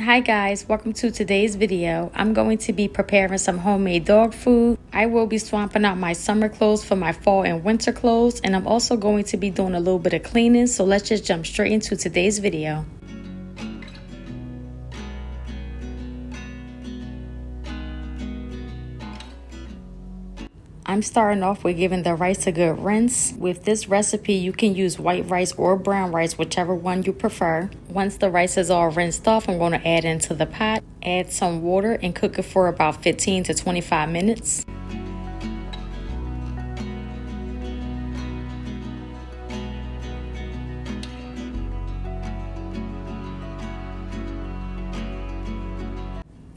Hi guys, welcome to today's video. I'm going to be preparing some homemade dog food. I will be swapping out my summer clothes for my fall and winter clothes, and I'm also going to be doing a little bit of cleaning, so let's just jump straight into today's video. I'm starting off with giving the rice a good rinse. With this recipe, you can use white rice or brown rice, whichever one you prefer. Once the rice is all rinsed off, I'm going to add into the pot, add some water, and cook it for about 15 to 25 minutes.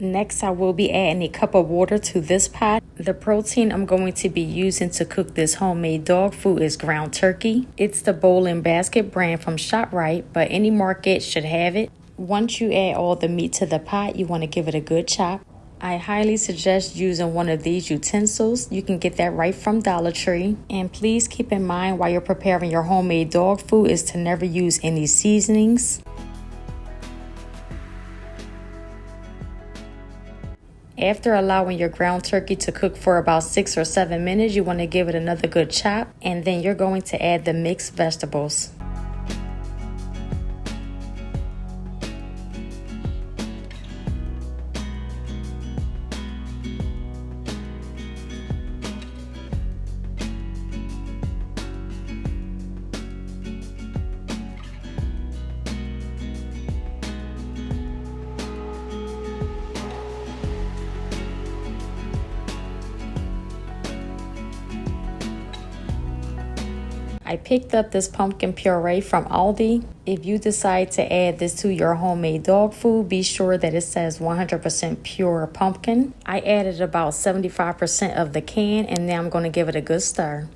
Next, I will be adding a cup of water to this pot. The protein I'm going to be using to cook this homemade dog food is ground turkey. It's the Bowl and Basket brand from ShopRite, but any market should have it. Once you add all the meat to the pot, you want to give it a good chop. I highly suggest using one of these utensils. You can get that right from Dollar Tree. And please keep in mind while you're preparing your homemade dog food is to never use any seasonings. After allowing your ground turkey to cook for about 6 or 7 minutes, you want to give it another good chop, and then you're going to add the mixed vegetables. I picked up this pumpkin puree from Aldi. If you decide to add this to your homemade dog food, be sure that it says 100% pure pumpkin. I added about 75% of the can, and now I'm going to give it a good stir.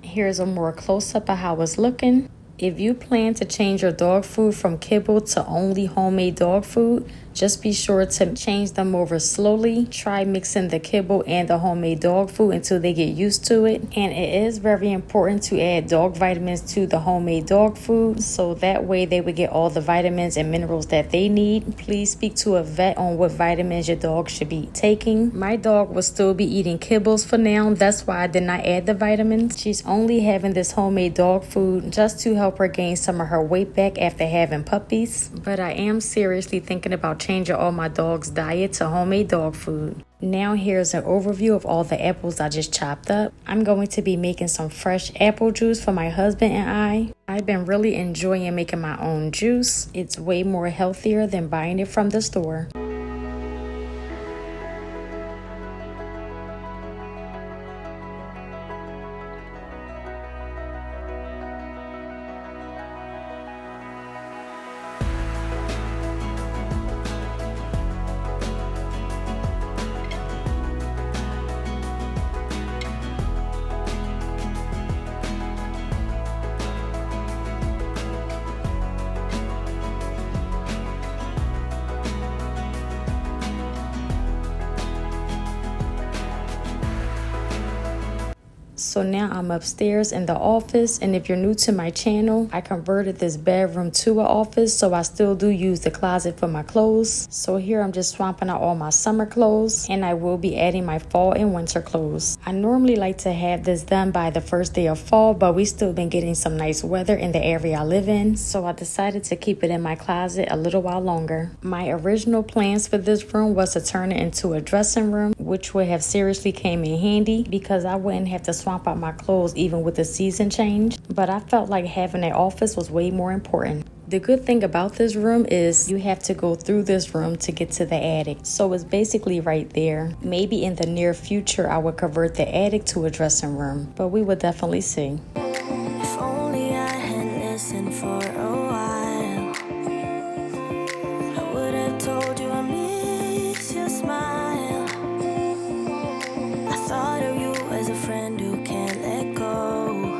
Here's a more close-up of how it's looking. If you plan to change your dog food from kibble to only homemade dog food, just be sure to change them over slowly. Try mixing the kibble and the homemade dog food until they get used to it. And it is very important to add dog vitamins to the homemade dog food, so that way they would get all the vitamins and minerals that they need. Please speak to a vet on what vitamins your dog should be taking. My dog will still be eating kibbles for now. That's why I did not add the vitamins. She's only having this homemade dog food just to help her gain some of her weight back after having puppies. But I am seriously thinking about changing all my dog's diet to homemade dog food. Now here's an overview of all the apples I just chopped up. I'm going to be making some fresh apple juice for my husband and I. I've been really enjoying making my own juice. It's way more healthier than buying it from the store. So now I'm upstairs in the office, and if you're new to my channel, I converted this bedroom to an office, so I still do use the closet for my clothes. So here I'm just swapping out all my summer clothes, and I will be adding my fall and winter clothes. I normally like to have this done by the first day of fall, but we still been getting some nice weather in the area I live in, so I decided to keep it in my closet a little while longer. My original plans for this room was to turn it into a dressing room, which would have seriously came in handy because I wouldn't have to swap out my clothes even with the season change, but I felt like having an office was way more important. The good thing about this room is you have to go through this room to get to the attic, so it's basically right there. Maybe in the near future I would convert the attic to a dressing room, but we would definitely see. If only I had listened for a while, I would have told you I miss your smile. I thought of you as a friend who can't let go,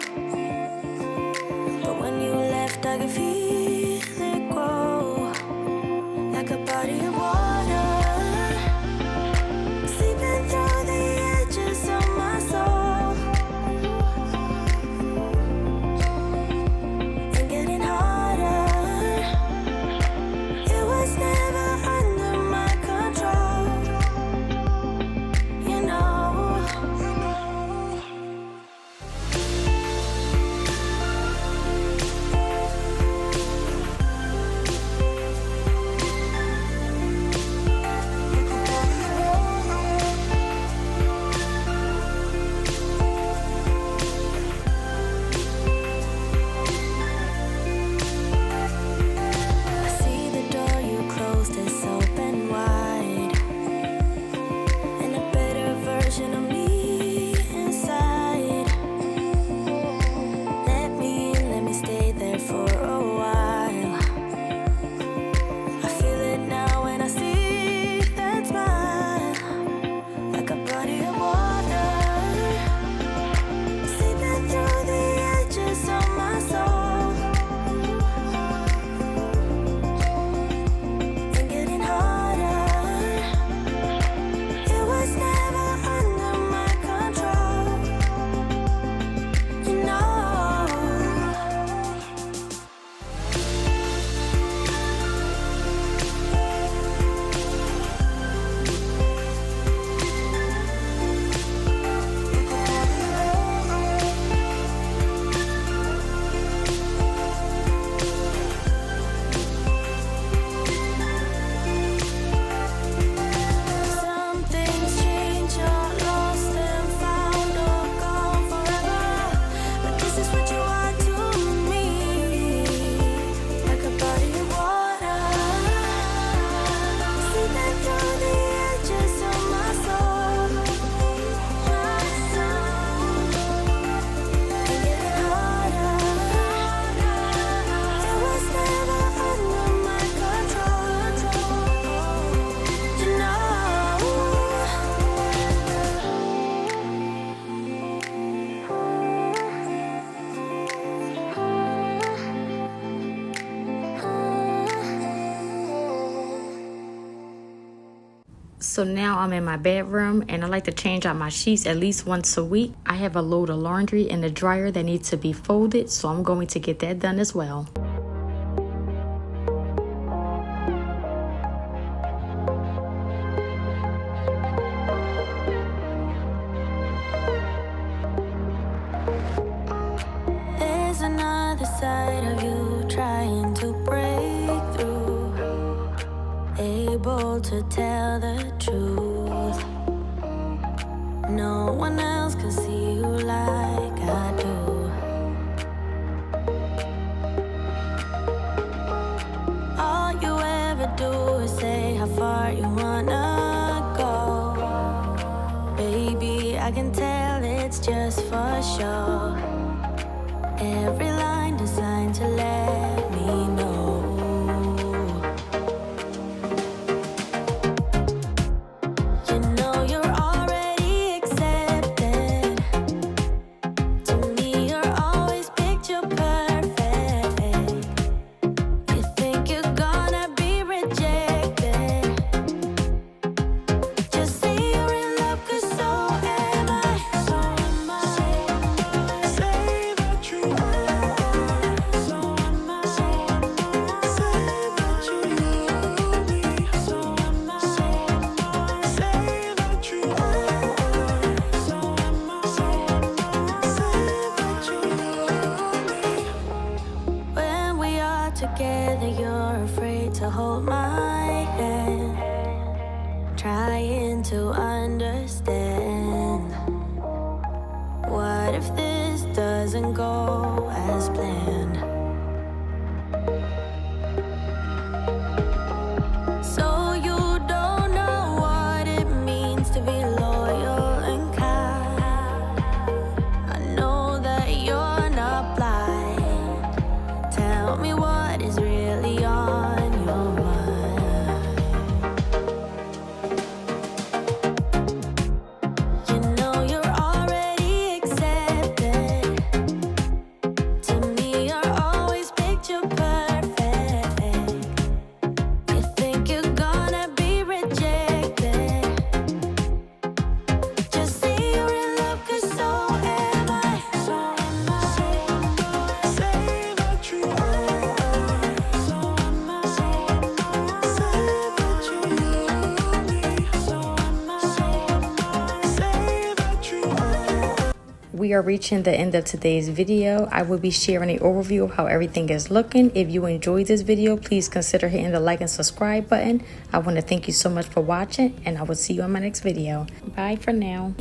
but when you left I could feel it grow, like a body of water, seeping through the edges of my soul, and getting harder. So now I'm in my bedroom and I like to change out my sheets at least once a week. I have a load of laundry in the dryer that needs to be folded, so I'm going to get that done as well. There's another side of you trying to break through, able to tell the truth. No one else can see you like I do. All you ever do is say how far you wanna go. Baby, I can tell it's just for show. Every line designed to let me know. You know you're already accepted. To me, you're always picture perfect. You think you're gonna be rejected. Just say you're in love, 'cause so am I. So am I. Say that you are. So am I. Say that you love me. So am I. Say that you are. So am I. Say that you love me. When we are together, you're afraid to hold my hand, trying to understand. What if this doesn't go as planned? So you don't know what it means to be loyal and kind. I know that you're not blind. Tell me what is really on your mind. You know you're already accepted. To me, you're always picture perfect. You think you're gonna be rejected. Just say you're in love, 'cause so am I. So am I. Say that you are. So am I. Say that you love me. So am I. Say that you are. We are reaching the end of today's video. I will be sharing an overview of how everything is looking. If you enjoyed this video, please consider hitting the like and subscribe button. I want to thank you so much for watching, and I will see you on my next video. Bye for now.